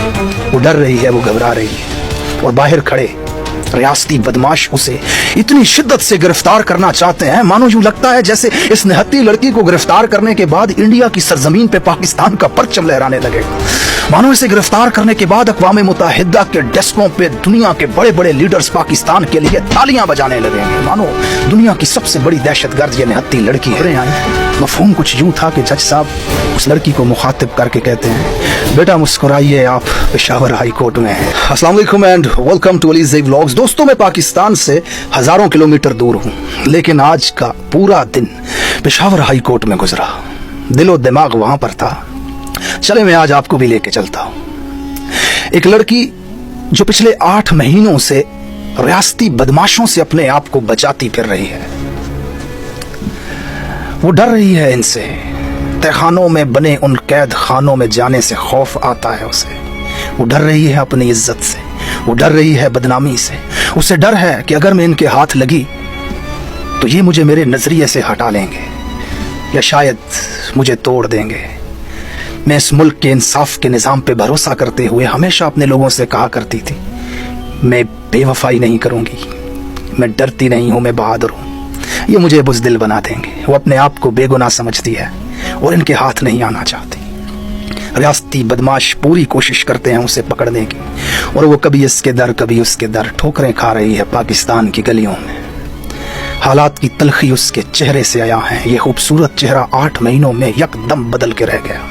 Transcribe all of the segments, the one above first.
वो डर रही है, वो घबरा रही है, और बाहर खड़े रियासती बदमाश उसे इतनी शिद्दत से गिरफ्तार करना चाहते हैं, मानो यूं लगता है जैसे इस निहत्ती लड़की को गिरफ्तार करने के बाद इंडिया की सरजमीन पे पाकिस्तान का परचम लहराने लगेगा। मानो इसे गिरफ्तार करने के बाद अक़वाम मुत्तहिदा के डेस्कों पे दुनिया के बड़े बड़े लीडर्स पाकिस्तान के लिए तालियां बजाने लगेंगे। मानो दुनिया की सबसे बड़ी दहशतगर्द ये निहत्ती लड़की है। मफहूम कुछ यूं था कि जज साहब उस लड़की को मुखातिब करके कहते हैं, बेटा मुस्कुराइए, आप पेशावर हाई कोर्ट में हैं। अस्सलाम वालेकुम and welcome to Ali Zaib vlogs. दोस्तों, मैं पाकिस्तान से हजारों किलोमीटर दूर हूँ, लेकिन आज का पूरा दिन पेशावर हाई कोर्ट में गुजरा। दिलो दिमाग वहां पर था। चले मैं आज आपको भी लेके चलता हूं। एक लड़की जो पिछले 8 महीनों से रियासती बदमाशों से अपने आप को बचाती फिर रही है। वो डर रही है इनसे। तहखानों में बने उन कैद खानों में जाने से खौफ आता है उसे। वो डर रही है अपनी इज्जत से, वो डर रही है बदनामी से। उसे डर है कि अगर मैं इनके हाथ लगी तो ये मुझे मेरे नजरिए से हटा लेंगे या शायद मुझे तोड़ देंगे। मैं इस मुल्क के इंसाफ के निज़ाम पे भरोसा करते हुए हमेशा अपने लोगों से कहा करती थी, मैं बेवफाई नहीं करूंगी, मैं डरती नहीं हूं, मैं बहादुर हूं। ये मुझे बुज़दिल बना देंगे। वो अपने आप को बेगुनाह समझती है और इनके हाथ नहीं आना चाहती। रियासती बदमाश पूरी कोशिश करते हैं उसे पकड़ने की, और वो कभी इसके दर कभी उसके दर ठोकरें खा रही है पाकिस्तान की गलियों में। हालात की तलखी उसके चेहरे से आया है। ये खूबसूरत चेहरा 8 महीनों में यकदम बदल के रह गया।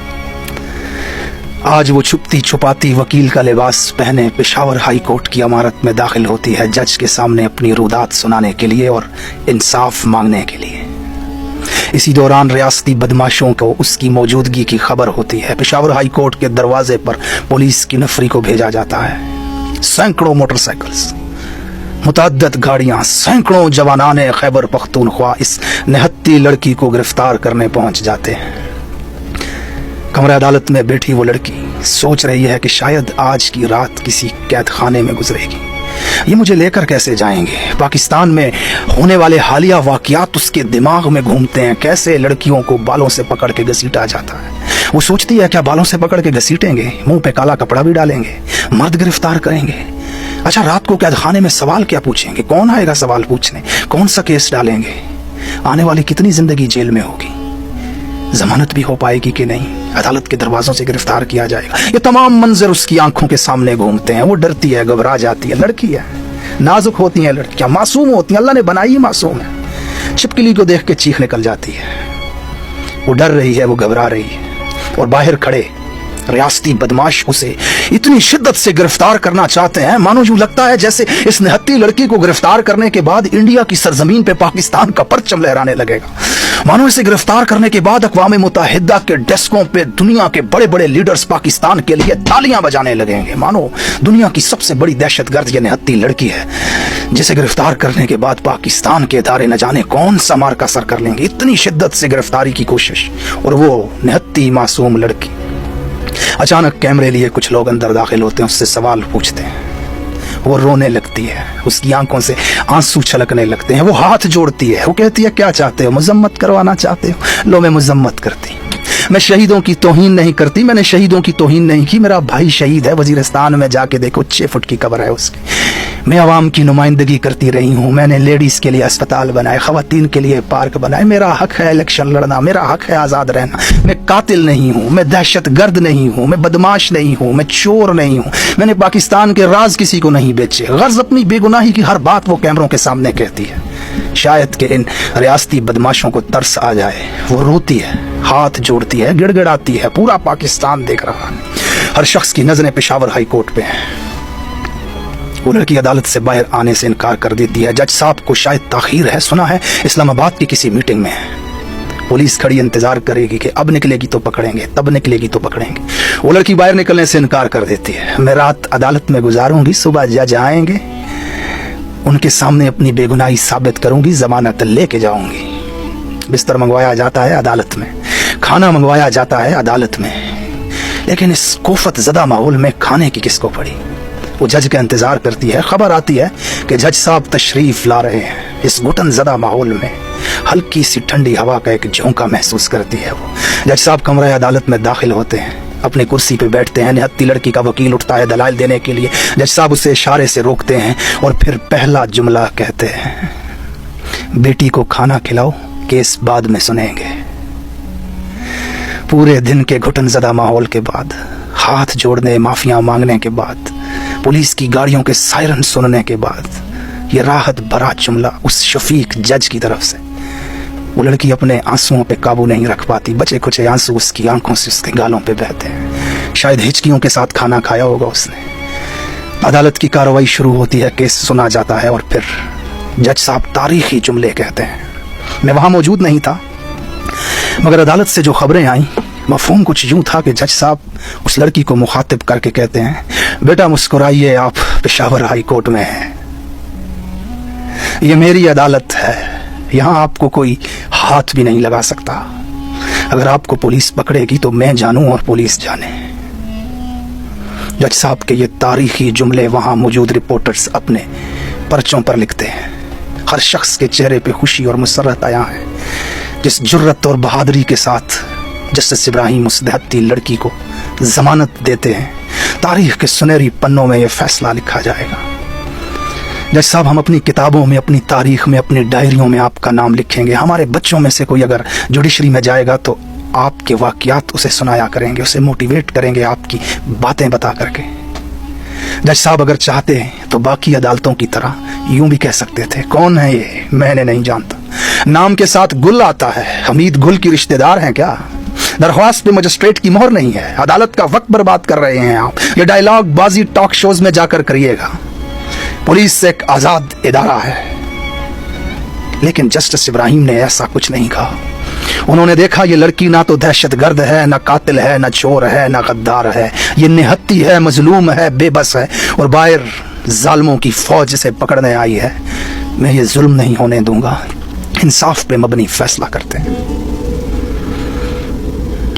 आज वो छुपती छुपाती वकील का लिबास पहने पेशावर हाई कोर्ट की इमारत में दाखिल होती है, जज के सामने अपनी रुदात सुनाने के लिए और इंसाफ मांगने के लिए। इसी दौरान रियासती बदमाशों को उसकी मौजूदगी की खबर होती है। पेशावर हाई कोर्ट के दरवाजे पर पुलिस की नफरी को भेजा जाता है। सैकड़ों मोटरसाइकिल्स, मुतअद्दिद गाड़ियां, सैकड़ों जवानाने खैबर पख्तूनख्वा इस निहत्ती लड़की को गिरफ्तार करने पहुंच जाते हैं। कमरा अदालत में बैठी वो लड़की सोच रही है कि शायद आज की रात किसी कैद खाने में गुजरेगी। ये मुझे लेकर कैसे जाएंगे? पाकिस्तान में होने वाले हालिया वाकयात उसके दिमाग में घूमते हैं। कैसे लड़कियों को बालों से पकड़ के घसीटा जाता है। वो सोचती है, क्या बालों से पकड़ के घसीटेंगे, मुंह पे काला कपड़ा भी डालेंगे, मर्द गिरफ्तार करेंगे? अच्छा, रात को कैद खाने में सवाल क्या पूछेंगे? कौन आएगा सवाल पूछने? कौन सा केस डालेंगे? आने वाली कितनी जिंदगी जेल में होगी? जमानत भी हो पाएगी कि नहीं? अदालत के दरवाजों से गिरफ्तार किया जाएगा। ये तमाम मंजर उसकी आंखों के सामने घूमते हैं। वो डरती है, घबरा जाती है। लड़की है, नाजुक होती हैं लड़कियां, मासूम होती हैं, अल्लाह ने बनाई ही मासूम है। छिपकली को देख के चीख निकल जाती है। वो डर रही है, वो घबरा रही है, और बाहर खड़े रियासती बदमाश उसे इतनी शिद्दत से गिरफ्तार करना चाहते हैं, मानो यूं लगता है जैसे इस निहत्ती लड़की को गिरफ्तार करने के बाद इंडिया की सरजमीन पे पाकिस्तान का परचम लहराने लगेगा। मानो इसे गिरफ्तार करने के बाद अक़वाम मुत्तहिदा के डेस्कों पे दुनिया के बड़े बड़े लीडर्स पाकिस्तान के लिए तालियां बजाने लगेंगे। मानो दुनिया की सबसे बड़ी दहशतगर्द ये निहत्ती लड़की है, जिसे गिरफ्तार करने के बाद पाकिस्तान के इदारे न जाने कौन सा मार्का सर कर लेंगे। इतनी शिद्दत से गिरफ्तारी की कोशिश, और वो निहत्ती मासूम लड़की। अचानक कैमरे लिए कुछ लोग अंदर दाखिल होते हैं, उससे सवाल पूछते हैं। वो रोने लगती है, उसकी आंखों से आंसू छलकने लगते हैं। वो हाथ जोड़ती है, वो कहती है, क्या चाहते हो? मजम्मत करवाना चाहते हो? लो, मैं मजम्मत करती। मैं शहीदों की तौहीन नहीं करती, मैंने शहीदों की तौहीन नहीं की। मेरा भाई शहीद है, वजीरिस्तान में जाके देखो, 6 फुट की कब्र है उसकी। मैं आवाम की नुमाइंदगी करती रही हूँ। मैंने लेडीज के लिए अस्पताल बनाए, खवातीन के लिए पार्क बनाए। मेरा हक है इलेक्शन लड़ना, मेरा हक है आज़ाद रहना। मैं कातिल नहीं हूँ, मैं दहशत गर्द नहीं हूँ, मैं बदमाश नहीं हूँ, मैं चोर नहीं हूँ। मैंने पाकिस्तान के राज किसी को नहीं बेचे। गर्ज अपनी बेगुनाही की हर बात वो कैमरों के सामने कहती है। शायद कि इन रियासती बदमाशों को तरस आ जाए। वो रोती है, हाथ जोड़ती है, गिड़गिड़ाती है। पूरा पाकिस्तान देख रहा है। हर शख्स की नजरें पेशावर हाई कोर्ट पे हैं। वो लड़की अदालत से बाहर आने से इनकार कर देती है। जज साहब को शायद ताखीर है, सुना है इस्लामाबाद की किसी मीटिंग में है। पुलिस खड़ी इंतजार करेगी कि अब निकलेगी तो पकड़ेंगे, तब निकलेगी तो पकड़ेंगे। वो लड़की बाहर निकलने से इनकार कर देती है। मैं रात अदालत में गुजारूंगी, सुबह जज आएंगे, उनके सामने अपनी बेगुनाही साबित करूंगी, जमानत लेके जाऊंगी। बिस्तर मंगवाया जाता है अदालत में, खाना मंगवाया जाता है अदालत में, लेकिन इस कोफत ज़दा माहौल में खाने की किसको पड़ी? वो जज का इंतजार करती है। खबर आती है कि जज साहब तशरीफ ला रहे हैं। इस घुटन ज़दा माहौल में हल्की सी ठंडी हवा का एक झोंका महसूस करती है वो। जज साहब कमरा अदालत में दाखिल होते हैं। अपनी कुर्सी पे बैठते हैं, निहत्ती लड़की का वकील उठता है दलाइल देने के लिए, जज साहब उसे इशारे से रोकते हैं और फिर पहला जुमला कहते हैं, बेटी को खाना खिलाओ, केस बाद में सुनेंगे। पूरे दिन के घुटनज़दा माहौल के बाद, हाथ जोड़ने माफिया मांगने के बाद, पुलिस की गाड़ियों के सायरन सुनने के बाद, ये राहत भरा जुमला उस शफीक जज की तरफ से। वो लड़की अपने आंसुओं पे काबू नहीं रख पाती, बचे कुचे आंसू उसकी आंखों से उसके गालों पे बहते हैं। शायद हिचकियों के साथ खाना खाया होगा उसने। अदालत की कार्रवाई शुरू होती है, केस सुना जाता है और फिर जज साहब तारीखी जुमले कहते हैं। मैं वहां मौजूद नहीं था, मगर अदालत से जो खबरें आई मफहूम कुछ यूं था कि जज साहब उस लड़की को मुखातिब करके कहते हैं, बेटा मुस्कुराइए, आप पेशावर हाई कोर्ट में हैं, ये मेरी अदालत है, यहाँ आपको कोई हाथ भी नहीं लगा सकता। अगर आपको पुलिस पकड़ेगी तो मैं जानूं और पुलिस जाने। जज साहब के ये तारीखी जुमले वहां मौजूद रिपोर्टर्स अपने पर्चों पर लिखते हैं। हर शख्स के चेहरे पे खुशी और मुसर्रत आया है जिस जुर्रत और बहादुरी के साथ जस्टिस इब्राहिम उस देहाती लड़की को जमानत देते हैं। तारीख के सुनहरी पन्नों में यह फैसला लिखा जाएगा। जज साहब, हम अपनी किताबों में, अपनी तारीख में, अपनी डायरियों में आपका नाम लिखेंगे। हमारे बच्चों में से कोई अगर जुडिशरी में जाएगा तो आपके वाकयात उसे सुनाया करेंगे, उसे मोटिवेट करेंगे आपकी बातें बता करके। जज साहब अगर चाहते हैं तो बाकी अदालतों की तरह यूं भी कह सकते थे, कौन है ये, मैंने नहीं जानता। नाम के साथ गुल आता है, हमीद गुल की रिश्तेदार हैं क्या? दरख्वास्त पे मजिस्ट्रेट की मोहर नहीं है, अदालत का वक्त बर्बाद कर रहे हैं आप। ये डायलॉग बाजी टॉक शोज में जाकर करिएगा। पुलिस एक आजाद इदारा है। लेकिन जस्टिस इब्राहिम ने ऐसा कुछ नहीं कहा। उन्होंने देखा ये लड़की ना तो दहशतगर्द है, ना कातिल है, ना चोर है, ना गद्दार है, ये निहत्ती है, मजलूम है, बेबस है और बाहर जालिमों की फौज से पकड़ने आई है। मैं ये जुल्म नहीं होने दूंगा। इंसाफ पे मबनी फैसला करते हैं।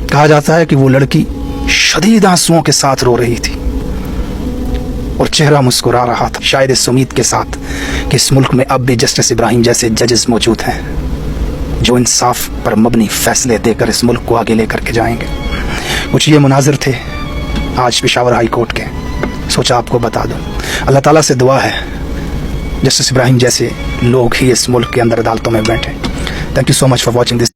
कहा जाता है कि वो लड़की शदीद आंसुओं के साथ रो रही थी और चेहरा मुस्कुरा रहा था, शायद इस उम्मीद के साथ कि इस मुल्क में अब भी जस्टिस इब्राहिम जैसे जजेस मौजूद हैं जो इंसाफ पर मबनी फैसले देकर इस मुल्क को आगे लेकर के जाएंगे। कुछ ये मुनाजिर थे आज पेशावर हाई कोर्ट के, सोचा आपको बता दूं। अल्लाह ताला से दुआ है जस्टिस इब्राहिम जैसे लोग ही इस मुल्क के अंदर अदालतों में बैठे। Thank you so much for watching this.